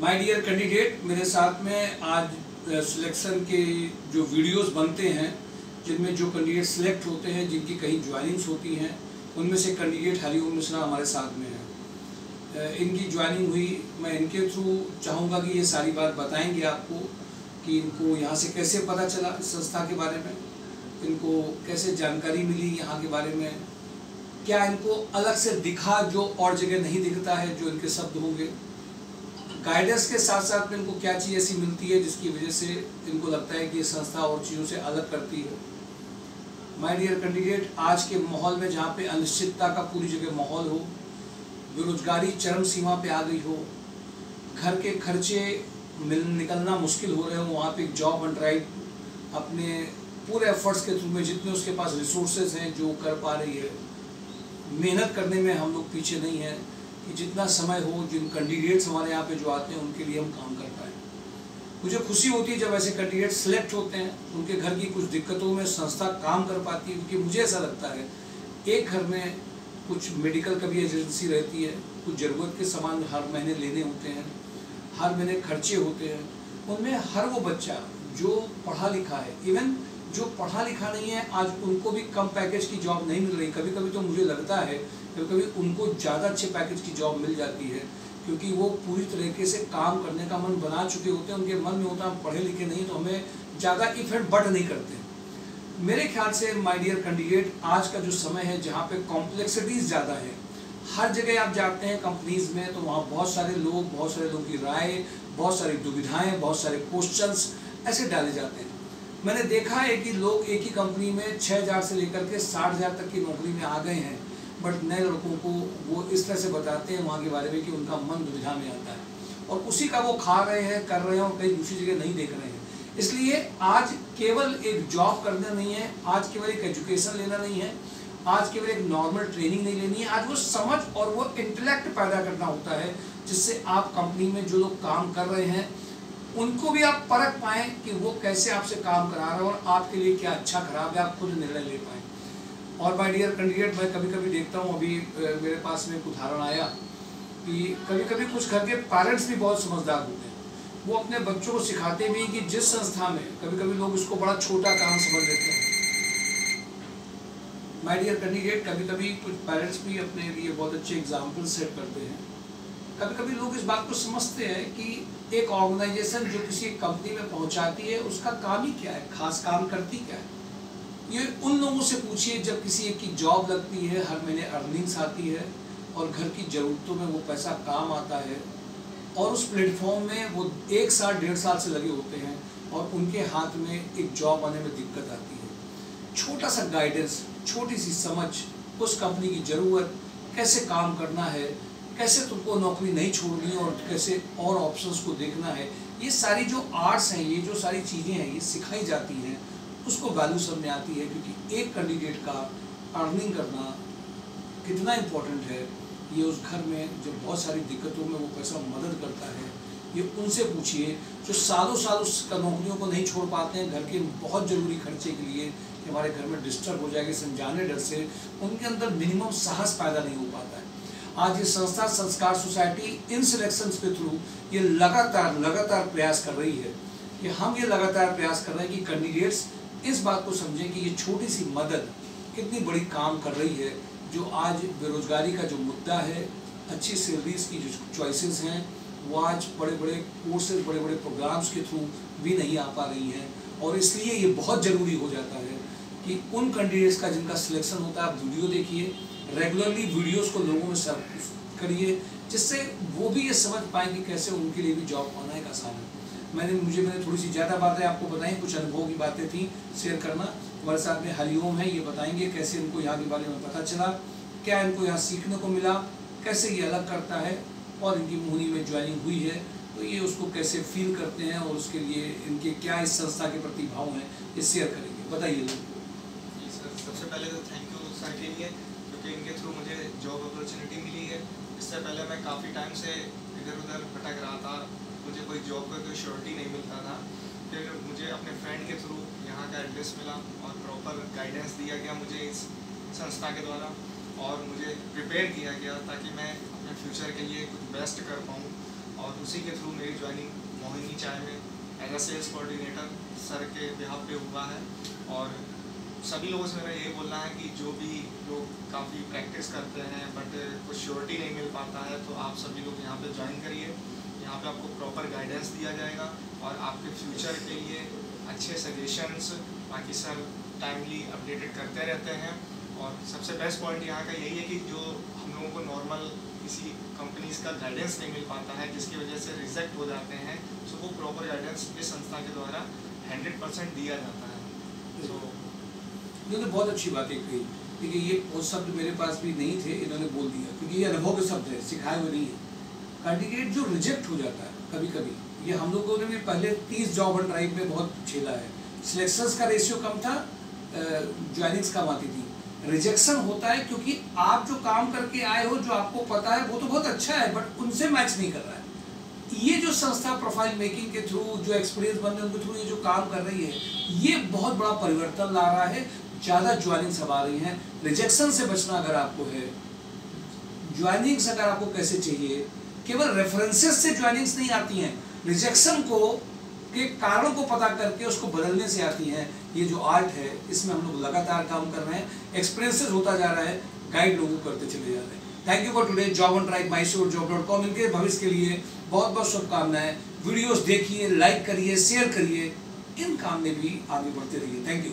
My dear candidate, मेरे साथ में आज सिलेक्शन के जो वीडियोस बनते हैं जिनमें जो कैंडिडेट सिलेक्ट होते हैं, जिनकी कहीं ज्वाइनिंग्स होती हैं, उनमें से कैंडिडेट हरिओम मिश्रा हमारे साथ में है। इनकी ज्वाइनिंग हुई, मैं इनके थ्रू चाहूँगा कि ये सारी बात बताएंगे आपको कि इनको यहाँ से कैसे पता चला इस संस्था के बारे में, इनको कैसे जानकारी मिली यहाँ के बारे में, क्या इनको अलग से दिखा जो और जगह नहीं दिखता है, जो इनके शब्द होंगे, गाइडेंस के साथ साथ में इनको क्या चीज़ ऐसी मिलती है जिसकी वजह से इनको लगता है कि ये संस्था और चीज़ों से अलग करती है। माय डियर कैंडिडेट, आज के माहौल में जहाँ पे अनिश्चितता का पूरी जगह माहौल हो, बेरोजगारी चरम सीमा पे आ गई हो, घर के खर्चे निकलना मुश्किल हो रहे हो, वहाँ पे एक जॉब एंड राइट अपने पूरे एफर्ट्स के थ्रू में जितने उसके पास रिसोर्सेज हैं जो कर पा रही है, मेहनत करने में हम लोग पीछे नहीं हैं कि जितना समय हो, जिन कैंडिडेट्स हमारे यहाँ पे जो आते हैं उनके लिए हम काम कर पाएँ। मुझे खुशी होती है जब ऐसे कैंडिडेट सिलेक्ट होते हैं, उनके घर की कुछ दिक्कतों में संस्था काम कर पाती है, क्योंकि मुझे ऐसा लगता है एक घर में कुछ मेडिकल का भी एजेंसी रहती है, कुछ ज़रूरत के सामान हर महीने लेने होते हैं, हर महीने खर्चे होते हैं, उनमें हर वो बच्चा जो पढ़ा लिखा है, इवन जो पढ़ा लिखा नहीं है, आज उनको भी कम पैकेज की जॉब नहीं मिल रही। कभी कभी तो मुझे लगता है कभी कभी उनको ज़्यादा अच्छे पैकेज की जॉब मिल जाती है, क्योंकि वो पूरी तरीके से काम करने का मन बना चुके होते हैं। उनके मन में होता है हम पढ़े लिखे नहीं तो हमें ज़्यादा इफेक्ट बढ़ नहीं करते। मेरे ख्याल से माय डियर कैंडिडेट, आज का जो समय है जहाँ पे कॉम्प्लेक्सिटीज़ ज़्यादा है, हर जगह आप जाते हैं कंपनीज़ में तो वहाँ बहुत सारे लोगों की राय, बहुत सारी दुविधाएँ, बहुत सारे क्वेश्चंस ऐसे डाले जाते हैं। मैंने देखा है कि लोग एक ही कंपनी में 6,000 से लेकर के 60,000 तक की नौकरी में आ गए हैं, बट नए लड़कों को वो इस तरह से बताते हैं वहाँ के बारे में कि उनका मन दुविधा में आता है और उसी का वो खा रहे हैं, कर रहे हैं और कहीं दूसरी जगह नहीं देख रहे हैं। इसलिए आज केवल एक जॉब करना नहीं है, आज केवल एक एजुकेशन लेना नहीं है, आज केवल एक नॉर्मल ट्रेनिंग नहीं लेनी है, आज वो समझ और वो इंटेलेक्ट पैदा करना होता है जिससे आप कंपनी में जो लोग काम कर रहे हैं उनको भी आप परख पाएँ कि वो कैसे आपसे काम करा रहे हैं और आपके लिए क्या अच्छा खराब है, आप खुद निर्णय ले पाएँ। और माय डियर कैंडिडेट, मैं कभी कभी देखता हूँ, अभी मेरे पास में एक उदाहरण आया कि कभी कभी कुछ घर के पेरेंट्स भी बहुत समझदार होते हैं, वो अपने बच्चों को सिखाते भी कि जिस संस्था में कभी कभी लोग इसको बड़ा छोटा काम समझ लेते हैं। माय डियर कैंडिडेट, कभी कभी कुछ पेरेंट्स भी अपने लिए बहुत अच्छे एग्जाम्पल सेट करते हैं। कभी कभी लोग इस बात को समझते हैं कि एक ऑर्गेनाइजेशन जो किसी कंपनी में पहुंचाती है उसका काम ही क्या है, खास काम करती क्या है। ये उन लोगों से पूछिए जब किसी एक की जॉब लगती है, हर महीने अर्निंग्स आती है और घर की ज़रूरतों में वो पैसा काम आता है और उस प्लेटफॉर्म में वो 1 साल 1.5 साल से लगे होते हैं और उनके हाथ में एक जॉब आने में दिक्कत आती है। छोटा सा गाइडेंस, छोटी सी समझ, उस कंपनी की ज़रूरत, कैसे काम करना है, कैसे तुमको नौकरी नहीं छोड़नी और कैसे और ऑप्शंस को देखना है, ये सारी जो आर्ट्स हैं, ये जो सारी चीज़ें हैं, ये सिखाई जाती हैं, उसको वैल्यू समझ में आती है। क्योंकि एक कैंडिडेट का अर्निंग करना कितना इम्पोर्टेंट है, ये उस घर में जो बहुत सारी दिक्कतों में वो पैसा मदद करता है। ये उनसे पूछिए जो सालों साल उस नौकरियों को नहीं छोड़ पाते हैं घर के बहुत ज़रूरी खर्चे के लिए कि हमारे घर में डिस्टर्ब हो जाएगा समझाने डर से, उनके अंदर मिनिमम साहस पैदा नहीं हो पाता है। आज ये संस्था संस्कार सोसाइटी इन सिलेक्शंस के थ्रू ये लगातार प्रयास कर रही है कि हम ये लगातार प्रयास कर रहे हैं कि कैंडिडेट्स इस बात को समझें कि ये छोटी सी मदद कितनी बड़ी काम कर रही है। जो आज बेरोजगारी का जो मुद्दा है, अच्छी सैलरीज की जो चॉइसेस हैं, वो आज बड़े बड़े कोर्सेज, बड़े बड़े प्रोग्राम्स के थ्रू भी नहीं आ पा रही हैं और इसलिए ये बहुत ज़रूरी हो जाता है कि उन कैंडिडेट्स का जिनका सिलेक्शन होता है, आप वीडियो देखिए, रेगुलरली वीडियोस को लोगों में सर्व करिए, जिससे वो भी ये समझ पाएँ कि कैसे उनके लिए भी जॉब पाना एक आसान है। मैंने थोड़ी सी ज़्यादा बातें आपको बताई, कुछ अनुभव की बातें थी शेयर करना। हमारे साथ में हरिओम है, ये बताएंगे कैसे इनको यहाँ के बारे में पता चला, क्या इनको यहाँ सीखने को मिला, कैसे ये अलग करता है और इनकी मुहनी में ज्वाइनिंग हुई है तो ये उसको कैसे फील करते हैं और उसके लिए इनके क्या इस संस्था के प्रति भाव हैं, ये शेयर करेंगे। बताइए जी सर, सबसे पहले तो थैंक यू सर के लिए, क्योंकि इनके थ्रू मुझे जॉब अपॉर्चुनिटी मिली है। इससे पहले मैं काफ़ी टाइम से इधर उधर भटक रहा था, मुझे कोई जॉब का कोई श्योरिटी नहीं मिलता था। फिर मुझे अपने फ्रेंड के थ्रू यहाँ का एड्रेस मिला और प्रॉपर गाइडेंस दिया गया मुझे इस संस्था के द्वारा और मुझे प्रिपेयर किया गया ताकि मैं अपने फ्यूचर के लिए कुछ बेस्ट कर पाऊँ और उसी के थ्रू मेरी ज्वाइनिंग मोहिनी चाय में as a sales coordinator sir के बिहाफ पे हुआ है। और सभी लोगों से मेरा यही बोलना है कि जो भी लोग काफ़ी प्रैक्टिस करते हैं बट कुछ श्योरिटी नहीं मिल पाता है, तो आप सभी लोग यहाँ पे ज्वाइन करिए। यहाँ पे आपको प्रॉपर गाइडेंस दिया जाएगा और आपके फ्यूचर के लिए अच्छे सजेशंस, बाकी सर टाइमली अपडेटेड करते रहते हैं। और सबसे बेस्ट पॉइंट यहाँ का यही है कि जो हम लोगों को नॉर्मल किसी कंपनीज का गाइडेंस नहीं मिल पाता है, जिसकी वजह से रिजेक्ट हो जाते हैं, तो वो प्रॉपर गाइडेंस इस संस्था के द्वारा 100% दिया जाता है। तो इन्होंने बहुत अच्छी बातें कही, क्योंकि ये वो शब्द मेरे पास भी नहीं थे, इन्होंने बोल दिया, क्योंकि ये अनुभव के शब्द है, सिखाए हुए नहीं है। कैंडिडेट जो रिजेक्ट हो जाता है कभी कभी, ये हम लोगों ने भी पहले 30 जॉब ऑन ड्राइव में बहुत झेला है। सिलेक्शंस का रेशियो कम था, ज्वाइनिंग्स कम आती थी। रिजेक्शन होता है क्योंकि आप जो काम करके आए हो, जो आपको पता है वो तो बहुत अच्छा है, बट उनसे मैच नहीं कर रहा है। ये जो संस्था प्रोफाइल मेकिंग के थ्रू, जो एक्सपीरियंस बनने उनके थ्रू ये जो काम कर रही है, ये बहुत बड़ा परिवर्तन ला रहा है। ज़्यादा ज्वाइनिंग्स अब आ रही हैं। रिजेक्शन से बचना अगर आपको है, ज्वाइनिंग्स अगर आपको कैसे चाहिए, केवल रेफरेंसेस से ज्वाइनिंग्स नहीं आती हैं, रिजेक्शन को के कारणों को पता करके उसको बदलने से आती हैं। ये जो आर्ट है, इसमें हम लोग लगातार काम कर रहे हैं, एक्सपीरियंसेस होता जा रहा है, गाइड लोगों को करते चले जा रहे हैं। Thank you for today. Job on drive, MySureJob.com, इनके भविष्य के लिए बहुत बहुत शुभकामनाएं। वीडियोस देखिए, लाइक करिए, शेयर करिए, इन काम में भी आगे बढ़ते रहिए। Thank you.